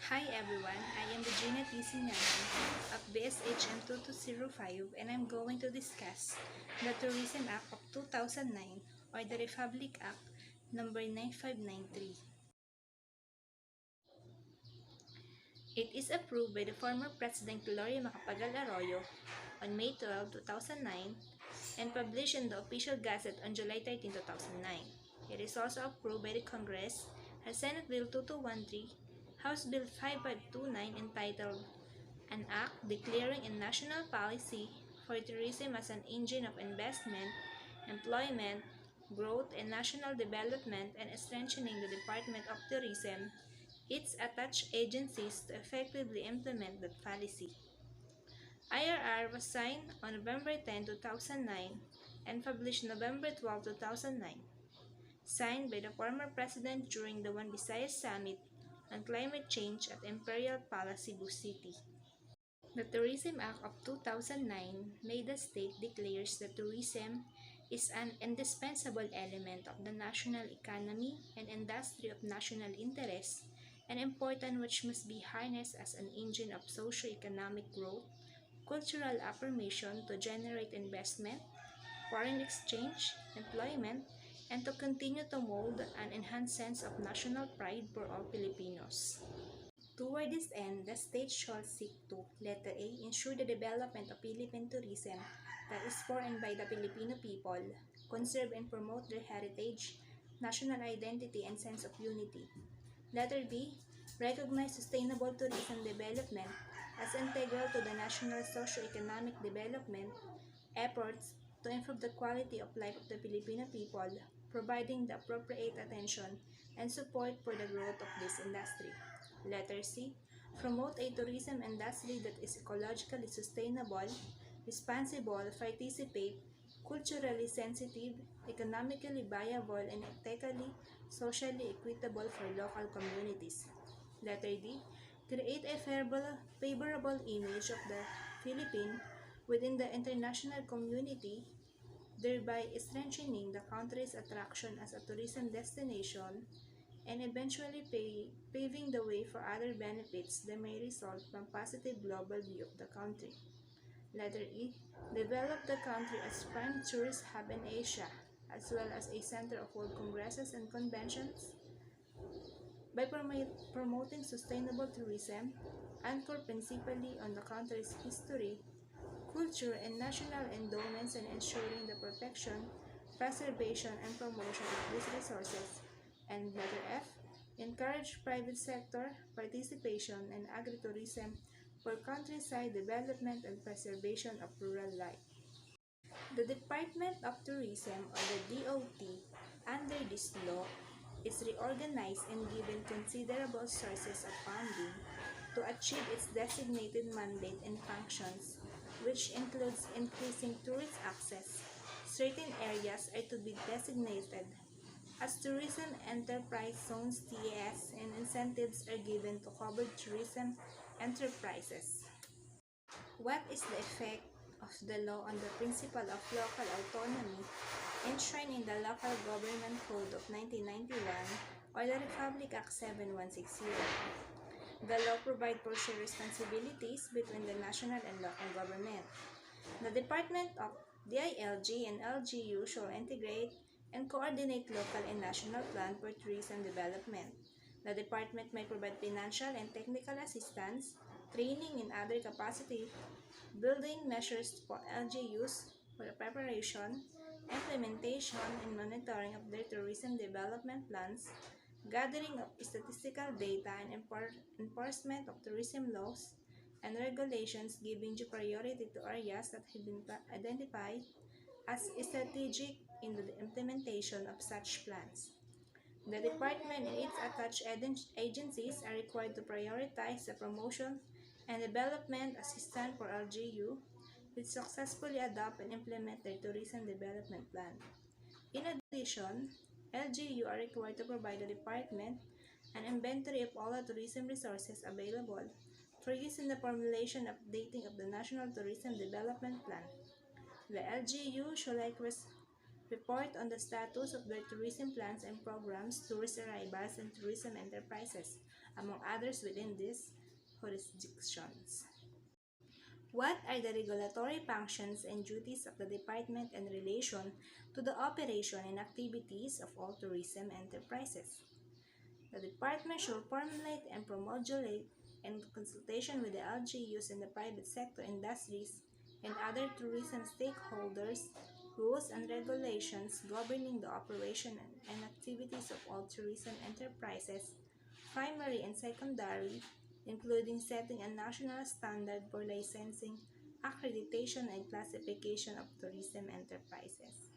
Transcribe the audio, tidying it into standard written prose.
Hi everyone, I am Regina T. Sinanan of BSHM 2205 and I'm going to discuss the Tourism Act of 2009 or the Republic Act number 9593. It is approved by the former President Gloria Macapagal Arroyo on May 12, 2009 and published in the Official Gazette on July 13, 2009. It is also approved by the Congress as Senate Bill 2213, House Bill 5529 entitled An Act Declaring a National Policy for Tourism as an Engine of Investment, Employment, Growth, and National Development and strengthening the Department of Tourism, its attached agencies to effectively implement that policy. IRR was signed on November 10, 2009 and published November 12, 2009. Signed by the former president during the One Visayas Summit on Climate Change at Imperial Palace, Cebu City. The Tourism Act of 2009 made the state declares that tourism is an indispensable element of the national economy and industry of national interest and important which must be harnessed as an engine of socio-economic growth, cultural affirmation to generate investment, foreign exchange, employment, and to continue to mold an enhanced sense of national pride for all Filipinos. Toward this end, the state shall seek to, letter A, ensure the development of Philippine tourism that is for and by the Filipino people, conserve and promote their heritage, national identity, and sense of unity. Letter B, recognize sustainable tourism development as integral to the national socio-economic development efforts to improve the quality of life of the Filipino people, providing the appropriate attention and support for the growth of this industry. Letter C. Promote a tourism industry that is ecologically sustainable, responsible, participate, culturally sensitive, economically viable, and ethically, socially equitable for local communities. Letter D. Create a favorable image of the Philippines within the international community, thereby strengthening the country's attraction as a tourism destination and eventually paving the way for other benefits that may result from positive global view of the country. Letter E. Develop the country as prime tourist hub in Asia, as well as a center of world congresses and conventions. By promoting sustainable tourism, anchored principally on the country's history, culture, and national endowments and ensuring the protection, preservation, and promotion of these resources. And letter F, encourage private sector participation in agritourism for countryside development and preservation of rural life. The Department of Tourism, or the DOT, under this law, is reorganized and given considerable sources of funding to achieve its designated mandate and functions, which includes increasing tourist access. Certain areas are to be designated as tourism enterprise zones (TES) and incentives are given to cover tourism enterprises. What is the effect of the law on the principle of local autonomy enshrined in the Local Government Code of 1991 or the Republic Act 7160? The law provides for shared responsibilities between the national and local government. The Department of DILG and LGU shall integrate and coordinate local and national plan for tourism development. The department may provide financial and technical assistance, training, and other capacity building measures for LGUs for the preparation, implementation, and monitoring of their tourism development plans, gathering of statistical data, and enforcement of tourism laws and regulations, giving due priority to areas that have been identified as strategic in the implementation of such plans. The department and its attached agencies are required to prioritize the promotion and Development Assistant for LGU, which successfully adopt and implement their tourism development plan. In addition, LGU are required to provide the department an inventory of all the tourism resources available for use in the formulation and updating of the National Tourism Development Plan. The LGU shall likewise report on the status of their tourism plans and programs, tourist arrivals, and tourism enterprises, among others within these jurisdictions. What are the regulatory functions and duties of the department in relation to the operation and activities of all tourism enterprises? The department shall formulate and promulgate, in consultation with the LGUs and the private sector industries and other tourism stakeholders, rules and regulations governing the operation and activities of all tourism enterprises, primary and secondary, including setting a national standard for licensing, accreditation, and classification of tourism enterprises.